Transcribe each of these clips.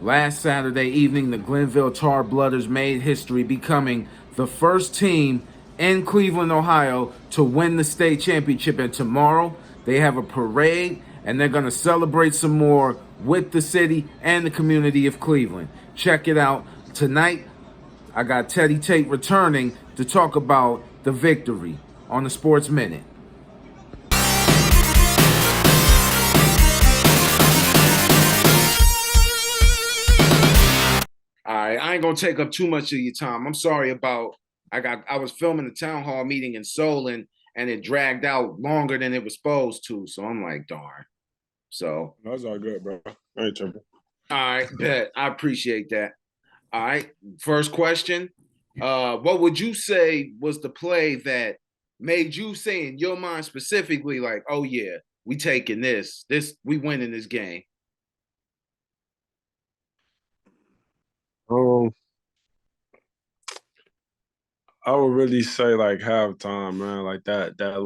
Last Saturday evening, the Glenville Tarblooders made history, becoming the first team in Cleveland, Ohio to win the state championship. And tomorrow, they have a parade and they're going to celebrate some more with the city and the community of Cleveland. Check it out. Tonight, I got Tate returning to talk about the victory on the Sports Minute. All right, I ain't gonna take up too much of your time. I'm sorry about I was filming the town hall meeting in Seoul and it dragged out longer than it was supposed to. So I'm like, darn. So That's all good, bro. I ain't tripping. all right, bet. I appreciate that. All right. First question. What would you say was the play that made you say in your mind specifically, like, oh yeah, we taking this. We winning this game. Um, I would really say like halftime, man. Like the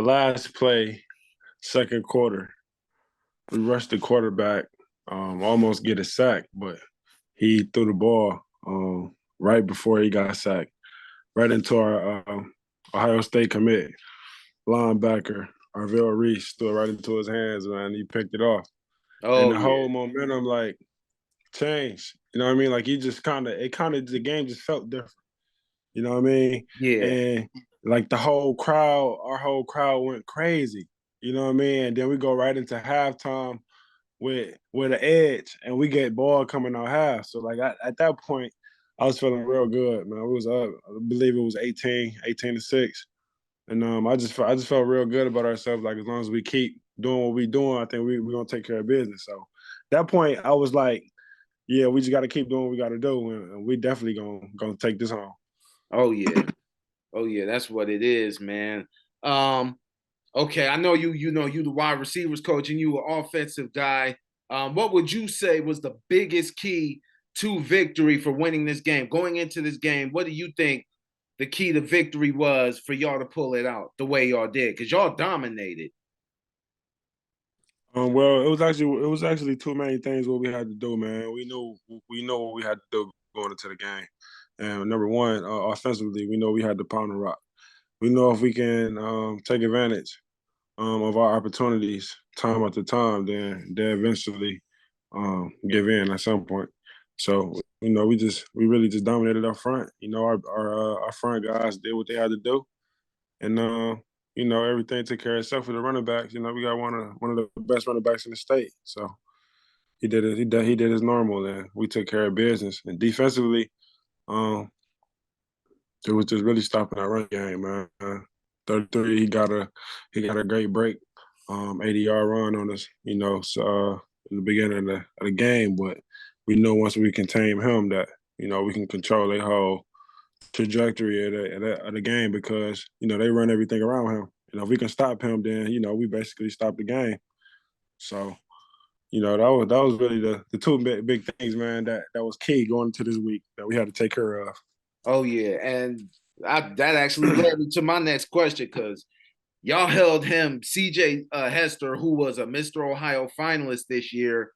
last play, second quarter. We rushed the quarterback, almost get a sack, but he threw the ball right before he got sacked, right into our Ohio State commit linebacker, Arvell Reese, threw it right into his hands, man. He picked it off. And Oh the yeah. whole momentum, like, changed. You know what I mean? Like, he just the game just felt different. You know what I mean? Yeah. And like our whole crowd went crazy. You know what I mean? And then we go right into halftime with an edge, and we get ball coming out half. So like at that point, I was feeling real good, man. We was up, I believe it was 18-6, and I just felt real good about ourselves. Like as long as we keep doing what we doing, I think we're gonna take care of business. So that point, I was like, yeah, we just got to keep doing what we got to do, and we definitely gonna take this home. Oh yeah. Oh yeah, that's what it is, man. Um, okay, I know you the wide receivers coach and you an offensive guy. What would you say was the biggest key to victory for winning this game? Going into this game, what do you think the key to victory was for y'all to pull it out the way y'all did? Because y'all dominated. Well, it was actually too many things what we had to do, man. We know what we had to do going into the game. And number one, offensively, we know we had to pound the rock. We know if we can take advantage of our opportunities time after time, then they eventually give in at some point. So we really just dominated up front. Our front guys did what they had to do, and everything took care of itself for the running backs. We got one of the best running backs in the state. So he did it. He did his normal, and we took care of business. And defensively, um, it was just really stopping our run game, man. 33, he got a great break, 80-yard run on us. In the beginning of the game, but we know once we can tame him that we can control the whole trajectory of the game because they run everything around him. If we can stop him, then we basically stop the game. So that was really the two big things, man. That was key going into this week that we had to take care of. Oh yeah, and that actually led me to my next question because y'all held him, CJ Hester, who was a Mr. Ohio finalist this year,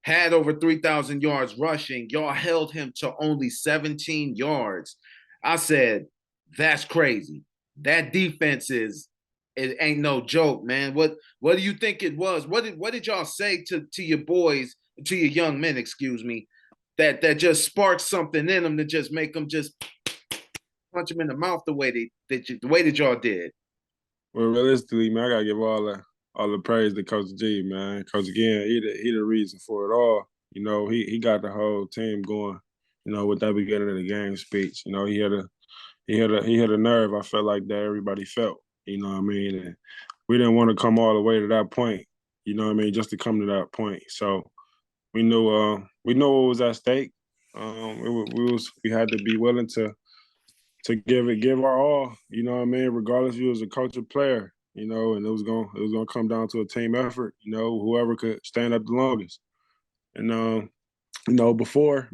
had over 3,000 yards rushing. Y'all held him to only 17 yards. I said, that's crazy. That defense it ain't no joke, man. What do you think it was? What did y'all say to your boys, to your young men, excuse me, that just sparked something in them to just make them just punch them in the mouth the way that y'all did? Well, realistically, man, I gotta give all the praise to Coach G, man. Coach again, he the reason for it all. He got the whole team going. With that beginning of the game speech. He hit a nerve. I felt like that everybody felt. You know what I mean? And we didn't want to come all the way to that point. You know what I mean? Just to come to that point. So we knew what was at stake. We had to be willing to give our all. You know what I mean? Regardless if you was a coach or player. And it was gonna come down to a team effort. Whoever could stand up the longest. And before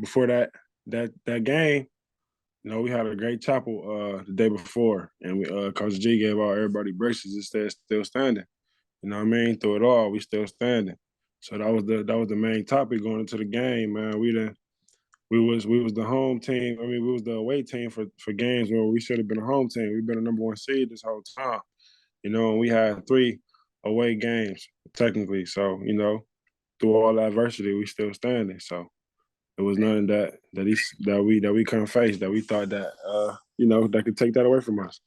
that game, we had a great chapel the day before, and Coach G gave all everybody braces instead still standing. You know what I mean? Through it all, we still standing. So that was the main topic going into the game, man. We was the home team. I mean, we was the away team for games where we should have been a home team. We've been a number one seed this whole time, and we had 3 away games technically. So through all the adversity, we still standing. So it was nothing that we couldn't face that we thought that could take that away from us.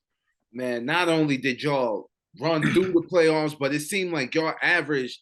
Man, not only did y'all run through the playoffs, but it seemed like y'all averaged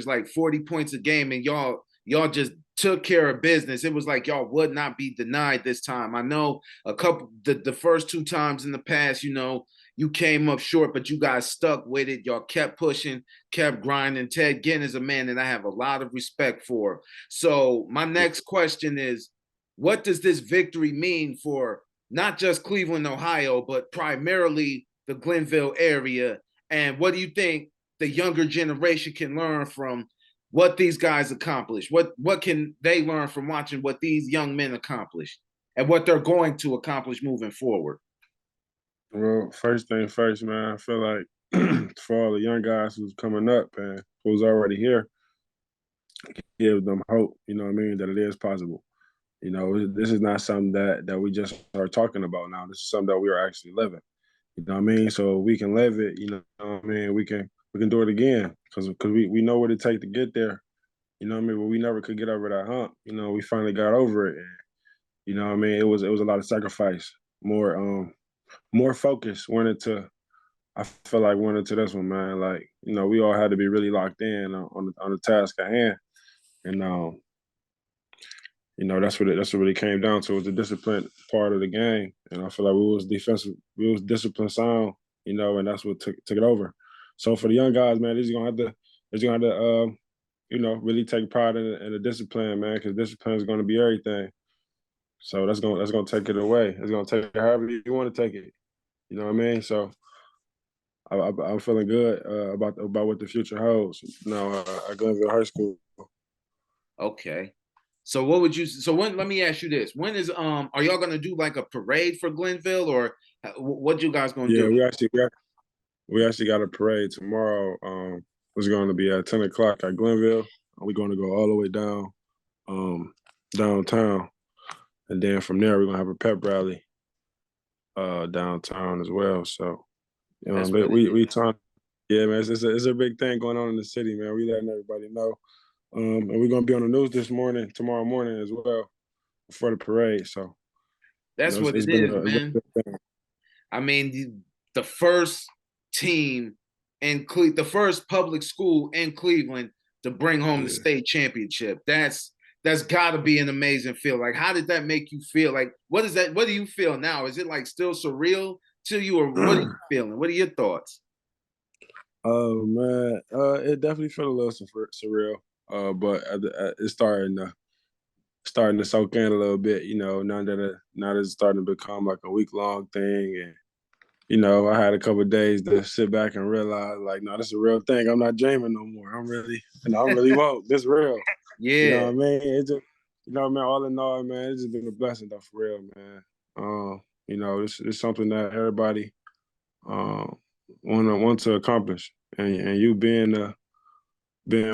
like 40 points a game, and y'all just took care of business. It was like y'all would not be denied this time. I know the first 2 times in the past, you came up short, but you guys stuck with it. Y'all kept pushing, kept grinding. Ted Ginn is a man that I have a lot of respect for. So my next question is, what does this victory mean for not just Cleveland, Ohio, but primarily the Glenville area? And what do you think the younger generation can learn from what these guys accomplished? What can they learn from watching what these young men accomplish and what they're going to accomplish moving forward? Well, first thing first, man, I feel like for all the young guys who's coming up and who's already here, give them hope, you know what I mean, that it is possible. This is not something that we just are talking about now. This is something that we are actually living. You know what I mean? So we can live it, you know what I mean? We can do it again because we know what it takes to get there. You know what I mean? But we never could get over that hump. We finally got over it. And, you know what I mean? It was a lot of sacrifice, more focus went into I feel like went into this one, man. Like, we all had to be really locked in on the task at hand. And that's what it came down to was the discipline part of the game. And I feel like we was discipline sound, and that's what took it over. So for the young guys, man, they're gonna have to really take pride in the discipline, man, because discipline is gonna be everything. So that's gonna take it away. It's gonna take it however you want to take it. You know what I mean? So I'm feeling good about what the future holds. At Glenville High School. Okay. So let me ask you this. When is are y'all gonna do like a parade for Glenville, or what you guys gonna Yeah, do? we actually got a parade tomorrow. It's going to be at 10 o'clock at Glenville. We're going to go all the way down downtown, and then from there we're gonna have a pep rally downtown as well. So That's what it we is. trying. Yeah, man, it's a big thing going on in the city, man. We letting everybody know. And we're gonna be on the news tomorrow morning as well for the parade. So That's what it's it been is, a man. good thing. I mean, the first team the first public school in Cleveland to bring home the Yeah. state championship. That's got to be an amazing feel. Like, how did that make you feel? Like, what is that? What do you feel now? Is it like still surreal to you, or what are you feeling? What are your thoughts? Oh man, it definitely felt a little surreal. But it's starting to soak in a little bit. Now that it's starting to become like a week-long thing, and I had a couple of days to sit back and realize, like, no, this is a real thing. I'm not dreaming no more. I'm really woke. This real. You know Yeah, what I mean? It just, man. All in all, man, it's just been a blessing, though, for real, man. It's something that everybody want to accomplish, and you being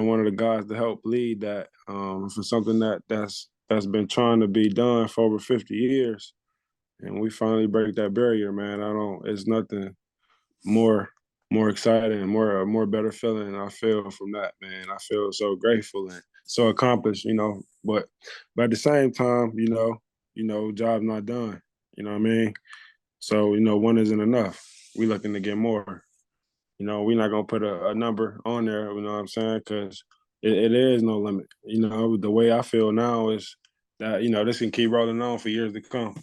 one of the guys to help lead that for something that's been trying to be done for over 50 years, and we finally break that barrier, man. It's nothing more more exciting and more better feeling I feel from that, man. I feel so grateful and so accomplished, but at the same time, job not done. You know what I mean? So, one isn't enough. We looking to get more. We're not gonna put a number on there, you know what I'm saying? Because it is no limit. The way I feel now is that, this can keep rolling on for years to come.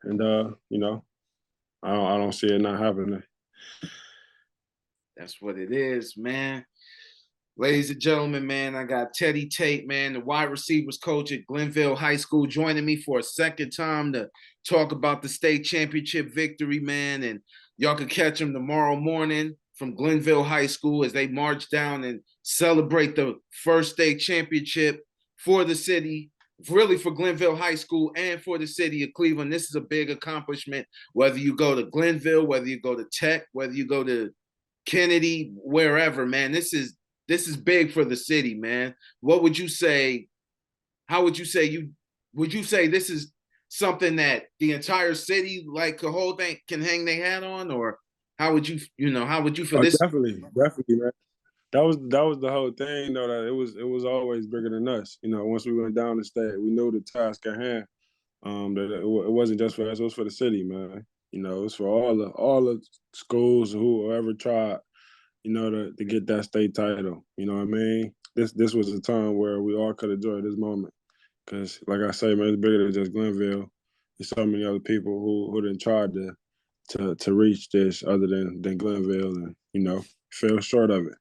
And I don't see it not happening. that's what it is, man. Ladies and gentlemen, man, I got Teddy Tate, man, the wide receivers coach at Glenville High School, joining me for a second time to talk about the state championship victory, man. And y'all can catch him tomorrow morning from Glenville High School as they march down and celebrate the first state championship for the city, really for Glenville High School and for the city of Cleveland. This is a big accomplishment, whether you go to Glenville, whether you go to Tech, whether you go to Kennedy, wherever, man. This is big for the city, man. What would you say? How would you say would you say this is something that the entire city like the whole thing can hang their hat on, or how would how would you for Oh, this? definitely, definitely, man. That was the whole thing, though. That it was always bigger than us. Once we went down the state, we knew the task at hand. That it wasn't just for us; it was for the city, man. It was for all the schools who ever tried, to get that state title. You know what I mean? This was a time where we all could enjoy this moment. Because, like I say, man, it's bigger than just Glenville. There's so many other people who didn't try to reach this other than Glenville, and fell short of it.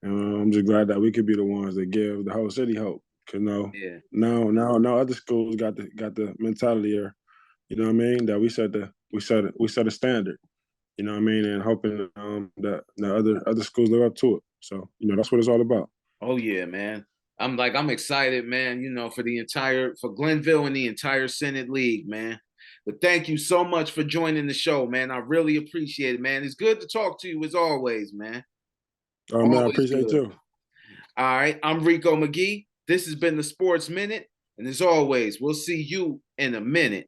I'm just glad that we could be the ones that give the whole city hope. Cause Yeah. now other schools got the mentality here. You know what I mean? That we set a standard. You know what I mean? And hoping that the other schools live up to it. So that's what it's all about. Oh yeah, man. I'm excited, man, for Glenville and the entire Senate League, man. But thank you so much for joining the show, man. I really appreciate it, man. It's good to talk to you as always, man. Oh man, I Always appreciate good. you. All right. I'm Rico McGee. This has been the Sports Minute. And as always, we'll see you in a minute.